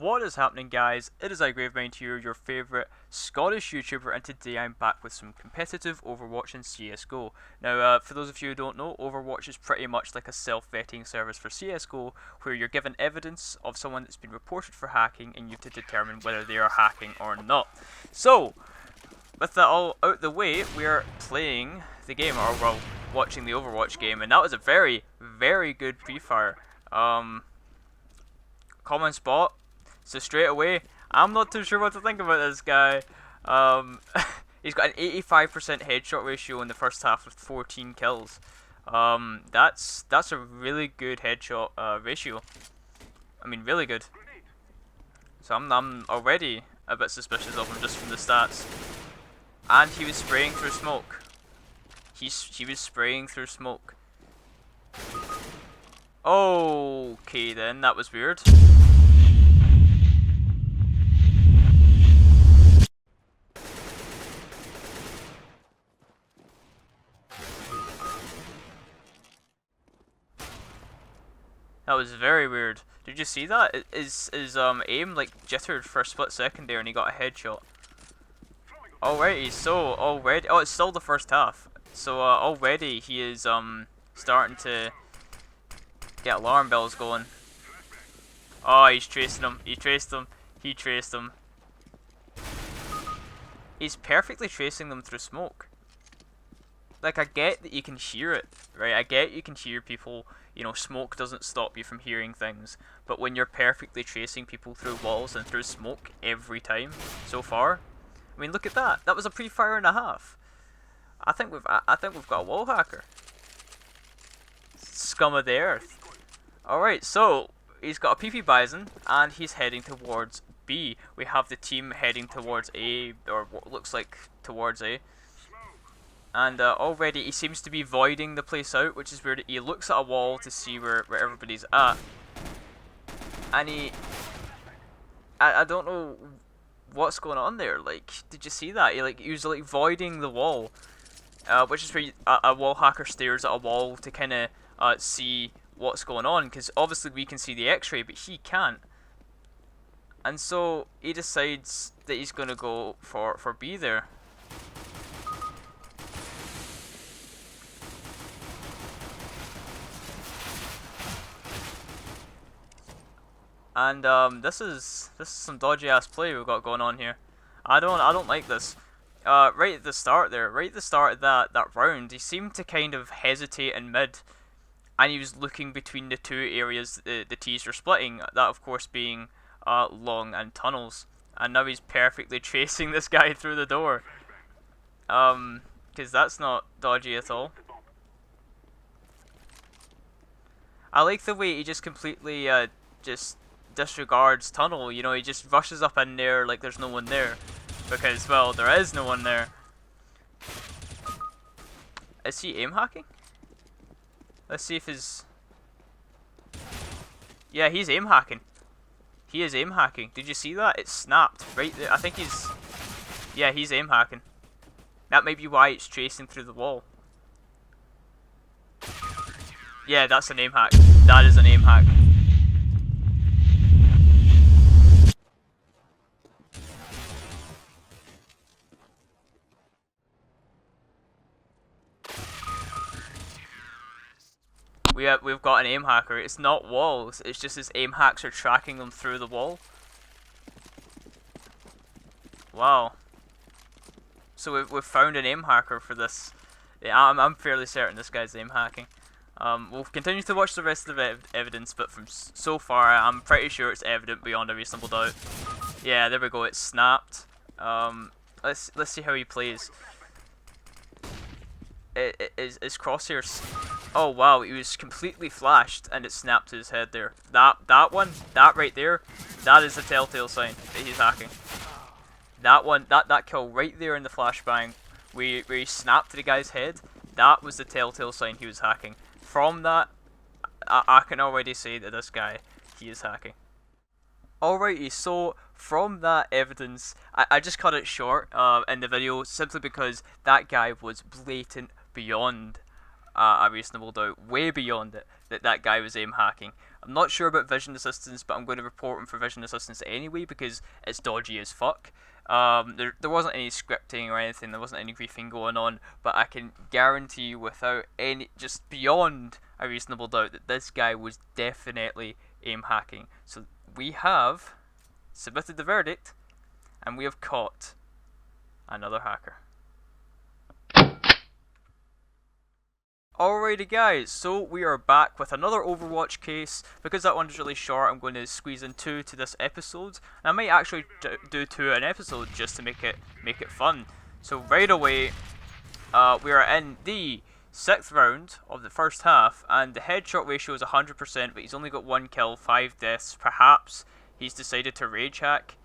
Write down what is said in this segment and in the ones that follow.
What is happening, guys? It is iGravemind here, your favourite Scottish YouTuber, and today I'm back with some competitive Overwatch and CSGO. Now, for those of you who don't know, Overwatch is pretty much like a self-vetting service for CSGO, where you're given evidence of someone that's been reported for hacking, and you have to determine whether they are hacking or not. So, with that all out the way, we are playing the game, or well, watching the Overwatch game, and that was a very, very good pre-fire. Common spot. So straight away, I'm not too sure what to think about this guy. He's got an 85% headshot ratio in the first half with 14 kills. That's a really good headshot ratio. I mean, really good. So I'm already a bit suspicious of him just from the stats. And he was spraying through smoke. He was spraying through smoke. Okay then, that was weird. That was very weird. Did you see that? His aim like jittered for a split second there and he got a headshot. Alrighty, so already, oh, it's still the first half. So already he is starting to get alarm bells going. Oh, he's tracing him. He traced him. He traced him. He's perfectly tracing them through smoke. Like, I get that you can hear it, right? I get you can hear people, you know, smoke doesn't stop you from hearing things. But when you're perfectly tracing people through walls and through smoke every time so far, I mean, look at that. That was a pre-fire and a half. I think we've got a wall hacker. Scum of the earth. Alright, so he's got a PP Bison and he's heading towards B. We have the team heading towards A, or what looks like towards A. And already he seems to be voiding the place out, which is weird. He looks at a wall to see where everybody's at. And I don't know what's going on there. Like, did you see that? He was like voiding the wall. Which is where a wall hacker stares at a wall to kind of see what's going on. Because obviously we can see the x-ray, but he can't. And so he decides that he's going to go for B there. And this is some dodgy ass play we've got going on here. I don't like this. Right at the start there, right at the start of that round, he seemed to kind of hesitate in mid, and he was looking between the two areas the T's were splitting. That of course being long and tunnels. And now he's perfectly tracing this guy through the door. Because that's not dodgy at all. I like the way he just completely just disregards tunnel. You know, he just rushes up in there like there's no one there, because, well, there is no one there. Is he aim hacking? Let's see if his... Yeah, he's aim hacking. He is aim hacking. Did you see that? It snapped right there. I think he's... Yeah, he's aim hacking. That might be why it's tracing through the wall. Yeah, that's an aim hack. That is an aim hack. We've got an aim hacker. It's not walls. It's just his aim hacks are tracking them through the wall. Wow. So we've found an aim hacker for this. Yeah, I'm fairly certain this guy's aim hacking. We'll continue to watch the rest of the evidence, but from so far, I'm pretty sure it's evident beyond a reasonable doubt. Yeah, there we go. It snapped. Let's see how he plays. His crosshairs. Oh wow, he was completely flashed and it snapped to his head there. That right there, that is a telltale sign that he's hacking. That one, that kill right there in the flashbang, where he snapped to the guy's head, that was the telltale sign he was hacking. From that, I can already say that this guy, he is hacking. Alrighty, so from that evidence, I just cut it short in the video simply because that guy was blatant beyond a reasonable doubt, way beyond it, that guy was aim hacking. I'm not sure about vision assistance, but I'm going to report him for vision assistance anyway because it's dodgy as fuck. There wasn't any scripting or anything, there wasn't any griefing going on, but I can guarantee you without any, just beyond a reasonable doubt, that this guy was definitely aim hacking. So we have submitted the verdict, and we have caught another hacker. Alrighty guys, so we are back with another Overwatch case. Because that one is really short, I'm going to squeeze in 2 to this episode. And I might actually do 2 an episode just to make it fun. So right away, we are in the 6th round of the first half, and the headshot ratio is 100%, but he's only got 1 kill, 5 deaths. Perhaps he's decided to rage hack.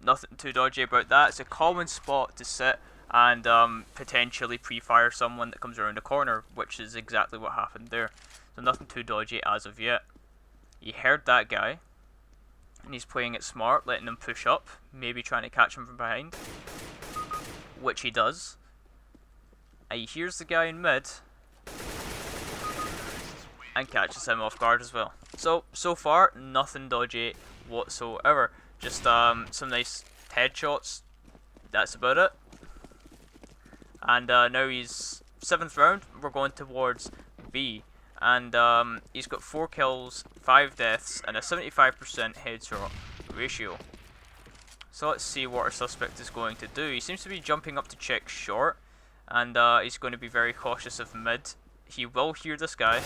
Nothing too dodgy about that. It's a common spot to sit and potentially pre-fire someone that comes around the corner, which is exactly what happened there. So nothing too dodgy as of yet. He heard that guy, and he's playing it smart, letting him push up, maybe trying to catch him from behind, which he does. And he hears the guy in mid, and catches him off guard as well. So far, nothing dodgy whatsoever. Just some nice headshots, that's about it. And now he's 7th round, we're going towards B. And he's got 4 kills, 5 deaths, and a 75% headshot ratio. So let's see what our suspect is going to do. He seems to be jumping up to check short, and he's going to be very cautious of mid. He will hear this guy,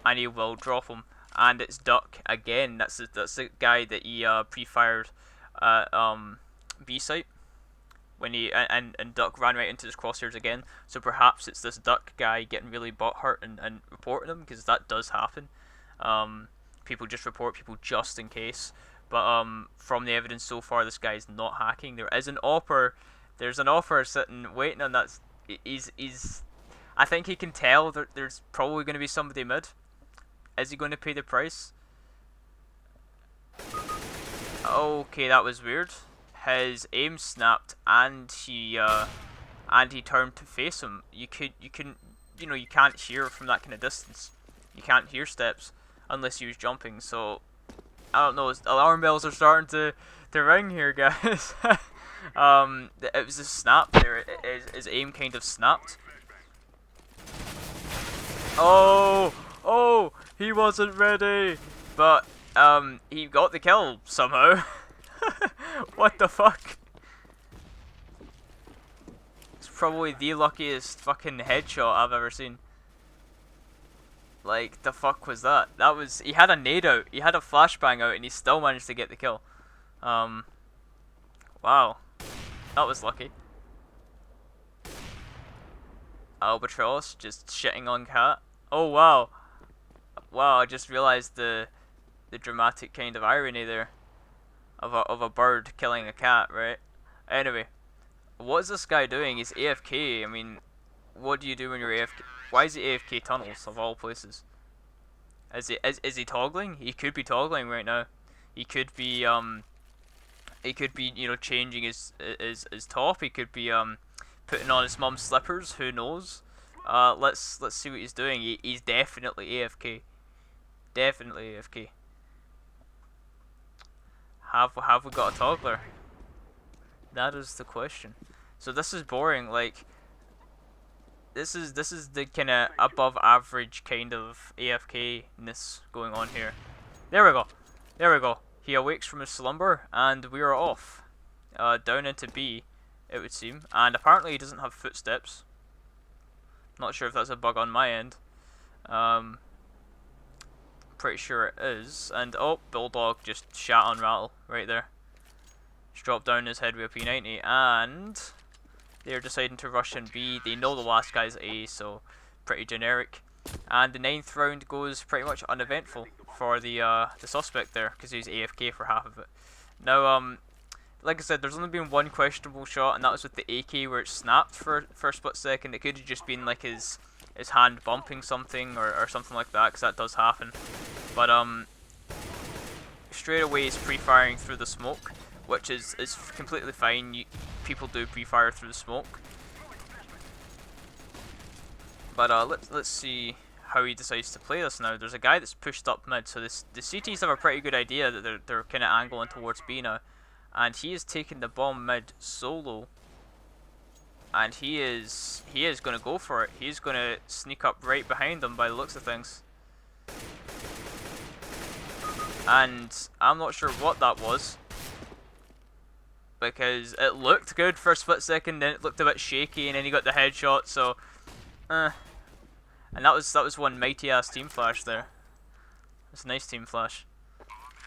and he will drop him. And it's Duck again. That's the guy that he pre-fired at B site. When he and Duck ran right into his crosshairs again, so perhaps it's this Duck guy getting really butthurt and reporting him, because that does happen. People just report people just in case, but from the evidence so far, this guy is not hacking. There is an offer. There's an offer sitting waiting, and that's he's. I think he can tell that there's probably going to be somebody mid. Is he going to pay the price? Okay, that was weird. His aim snapped, and he turned to face him. You can't hear from that kind of distance. You can't hear steps unless he was jumping. So I don't know. Alarm bells are starting to ring here, guys. It was a snap there. His aim kind of snapped. Oh, he wasn't ready, but he got the kill somehow. What the fuck? It's probably the luckiest fucking headshot I've ever seen. Like, the fuck was that? That was, he had a nade out, he had a flashbang out, and he still managed to get the kill. Wow. That was lucky. Albatross just shitting on cat. Oh wow. Wow, I just realized the dramatic kind of irony there. Of a bird killing a cat, right? Anyway, what is this guy doing? He's AFK. I mean, what do you do when you're AFK? Why is he AFK tunnels of all places? Is he toggling? He could be toggling right now. He could be changing his top. He could be putting on his mum's slippers. Who knows? Let's see what he's doing. He's definitely AFK. Definitely AFK. Have we got a toggler? That is the question. So this is boring. Like, this is the kind of above average kind of AFK-ness going on here. There we go. There we go. He awakes from his slumber, and we are off. Down into B, it would seem. And apparently he doesn't have footsteps. Not sure if that's a bug on my end. Pretty sure it is. And oh, Bulldog just shat on Rattle right there. Just dropped down his head with a P90, and they're deciding to rush in B. They know the last guy's A, so pretty generic. And the 9th round goes pretty much uneventful for the suspect there, because he was AFK for half of it. Now, like I said, there's only been one questionable shot, and that was with the AK where it snapped for a split second. It could have just been like his hand bumping something or something like that, because that does happen. But straight away he's pre-firing through the smoke, which is completely fine. People do pre-fire through the smoke. But let's see how he decides to play this now. There's a guy that's pushed up mid, so the CTs have a pretty good idea that they're kind of angling towards B now, and he is taking the bomb mid solo, and he is going to go for it. He's going to sneak up right behind them by the looks of things, and I'm not sure what that was, because it looked good for a split second, then it looked a bit shaky, and then he got the headshot. So, and that was one mighty ass team flash there. It's a nice team flash.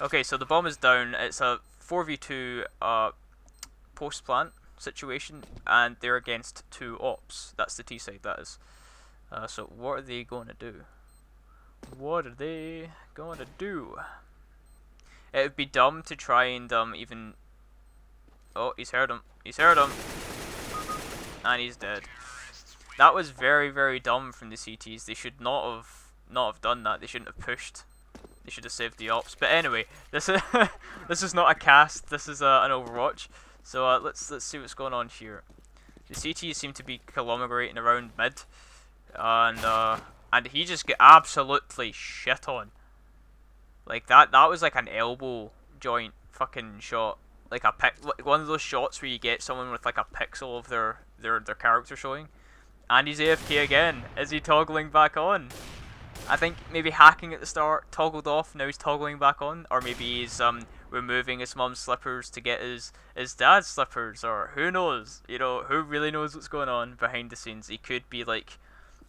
Okay, so the bomb is down. It's a 4v2 post plant situation, and they're against 2 ops. That's the T side, that is. So what are they going to do? What are they going to do? It would be dumb to try and even. Oh, he's heard him. He's heard him. And he's dead. That was very, very dumb from the CTs. They should not have done that. They shouldn't have pushed. They should have saved the ops. But anyway, this is this is not a cast. This is an Overwatch. So let's see what's going on here. The CTs seem to be kilometrating around mid, and he just get absolutely shit on. Like that was like an elbow joint fucking shot. Like one of those shots where you get someone with like a pixel of their character showing. And he's AFK again. Is he toggling back on? I think maybe hacking at the start, toggled off, now he's toggling back on. Or maybe he's removing his mum's slippers to get his dad's slippers, or who knows? You know, who really knows what's going on behind the scenes? He could be like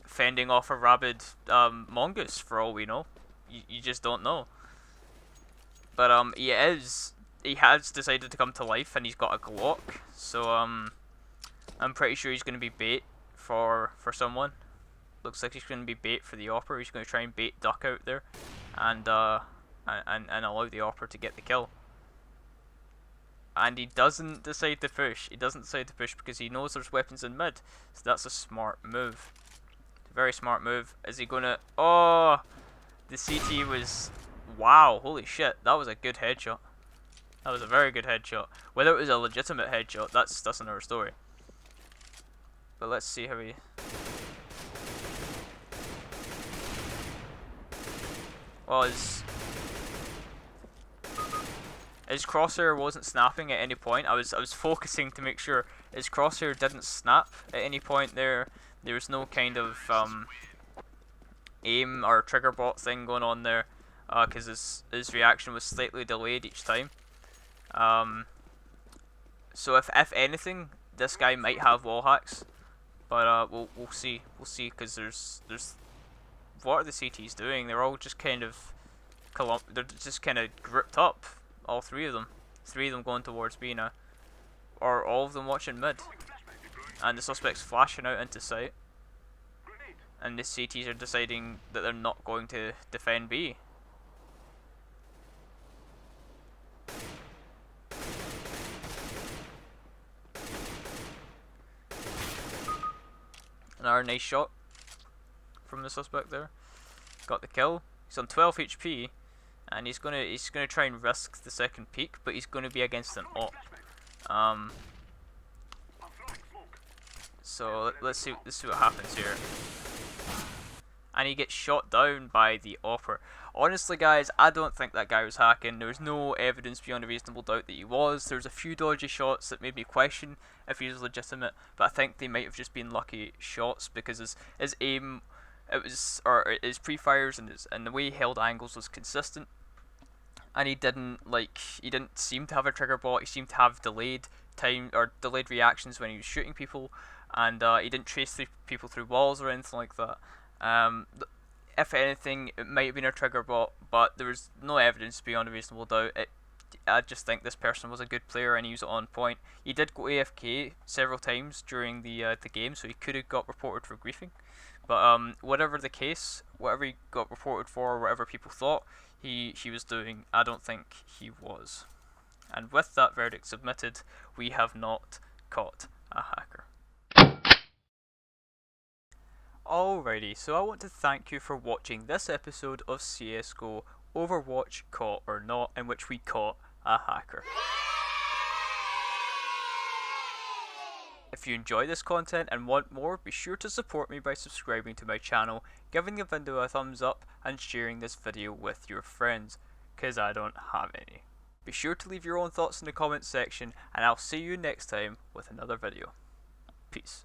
fending off a rabid mongoose for all we know. You just don't know. But he has decided to come to life, and he's got a Glock. So I'm pretty sure he's going to be bait for someone. Looks like he's going to be bait for the Opper. He's going to try and bait Duck out there, and allow the Opper to get the kill. And he doesn't decide to push. He doesn't decide to push because he knows there's weapons in mid. So that's a smart move. Very smart move. Is he going to... Oh! The CT was... Wow, holy shit. That was a good headshot. That was a very good headshot. Whether it was a legitimate headshot, that's another story. But let's see how he... Well, his crosshair wasn't snapping at any point. I was focusing to make sure his crosshair didn't snap at any point there. There was no kind of aim or trigger bot thing going on there, because his reaction was slightly delayed each time. So if anything, this guy might have wall hacks, but we'll see. We'll see, because there's what are the CTs doing? They're all just kind of they're just kind of grouped up, all three of them. Three of them going towards B now, or all of them watching mid, and the suspect's flashing out into sight, and the CTs are deciding that they're not going to defend B. Another nice shot from the suspect there. Got the kill. He's on 12 HP, and he's gonna try and risk the second peak, but he's gonna be against an op. So let's see what happens here. And he gets shot down by the Opper. Honestly, guys, I don't think that guy was hacking. There was no evidence beyond a reasonable doubt that he was. There's a few dodgy shots that made me question if he was legitimate, but I think they might have just been lucky shots, because his aim, his pre-fires and the way he held angles was consistent. And he didn't seem to have a trigger bot. He seemed to have delayed reactions when he was shooting people, and he didn't chase people through walls or anything like that. If anything, it might have been a trigger bot, but there was no evidence beyond a reasonable doubt. I just think this person was a good player and he was on point. He did go AFK several times during the game, so he could have got reported for griefing. But whatever the case, whatever he got reported for, whatever people thought he was doing, I don't think he was. And with that verdict submitted, we have not caught a hacker. Alrighty, so I want to thank you for watching this episode of CSGO Overwatch Caught or Not, in which we caught a hacker. If you enjoy this content and want more, be sure to support me by subscribing to my channel, giving the video a thumbs up, and sharing this video with your friends, cause I don't have any. Be sure to leave your own thoughts in the comments section, and I'll see you next time with another video. Peace.